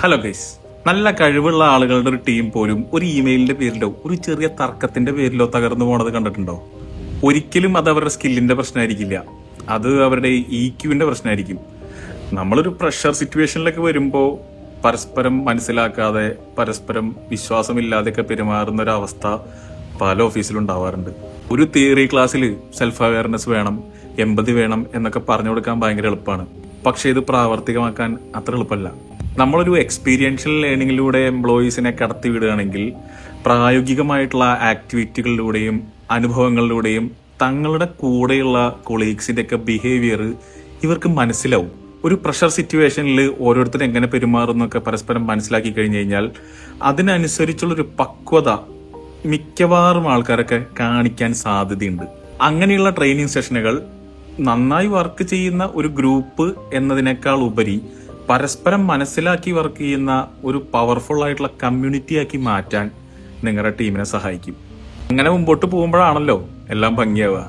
Hello guys, നല്ല കഴിവുള്ള ആളുകളുടെ ഒരു ടീം പോലും ഒരു ഇമെയിലിന്റെ പേരിലോ ഒരു ചെറിയ തർക്കത്തിന്റെ പേരിലോ തകർന്നു പോണത് കണ്ടിട്ടുണ്ടോ? ഒരിക്കലും അത് അവരുടെ സ്കില്ലിന്റെ പ്രശ്നമായിരിക്കില്ല, അത് അവരുടെ EQന്റെ പ്രശ്നമായിരിക്കും. നമ്മളൊരു പ്രഷർ സിറ്റുവേഷനിലൊക്കെ വരുമ്പോൾ പരസ്പരം മനസ്സിലാക്കാതെ പരസ്പരം വിശ്വാസമില്ലാതെയൊക്കെ പെരുമാറുന്ന ഒരു അവസ്ഥ പല ഓഫീസിലും ഉണ്ടാവാറുണ്ട്. ഒരു തിയറി ക്ലാസ്സിൽ സെൽഫ് അവയർനെസ് വേണം, എമ്പതി വേണം എന്നൊക്കെ പറഞ്ഞു കൊടുക്കാൻ ഭയങ്കര എളുപ്പമാണ്. പക്ഷെ ഇത് പ്രാവർത്തികമാക്കാൻ അത്ര എളുപ്പമല്ല. നമ്മളൊരു എക്സ്പീരിയൻഷ്യൽ ലേണിങ്ങിലൂടെ എംപ്ലോയീസിനെ കടത്തി വിടുകയാണെങ്കിൽ പ്രായോഗികമായിട്ടുള്ള ആക്ടിവിറ്റികളിലൂടെയും അനുഭവങ്ങളിലൂടെയും തങ്ങളുടെ കൂടെയുള്ള കൊളീഗ്സിന്റെ ഒക്കെ ബിഹേവിയർ ഇവർക്ക് മനസ്സിലാവും. ഒരു പ്രഷർ സിറ്റുവേഷനിൽ ഓരോരുത്തരും എങ്ങനെ പെരുമാറുന്നൊക്കെ പരസ്പരം മനസ്സിലാക്കി കഴിഞ്ഞു കഴിഞ്ഞാൽ അതിനനുസരിച്ചുള്ളൊരു പക്വത മിക്കവാറും ആൾക്കാരൊക്കെ കാണിക്കാൻ സാധ്യതയുണ്ട്. അങ്ങനെയുള്ള ട്രെയിനിങ് സെഷനുകൾ നന്നായി വർക്ക് ചെയ്യുന്ന ഒരു ഗ്രൂപ്പ് എന്നതിനേക്കാൾ ഉപരി പരസ്പരം മനസ്സിലാക്കി വർക്ക് ചെയ്യുന്ന ഒരു പവർഫുൾ ആയിട്ടുള്ള കമ്മ്യൂണിറ്റിയാക്കി മാറ്റാൻ നിങ്ങളുടെ ടീമിനെ സഹായിക്കും. അങ്ങനെ മുമ്പോട്ട് പോകുമ്പോഴാണല്ലോ എല്ലാം ഭംഗിയാവുക.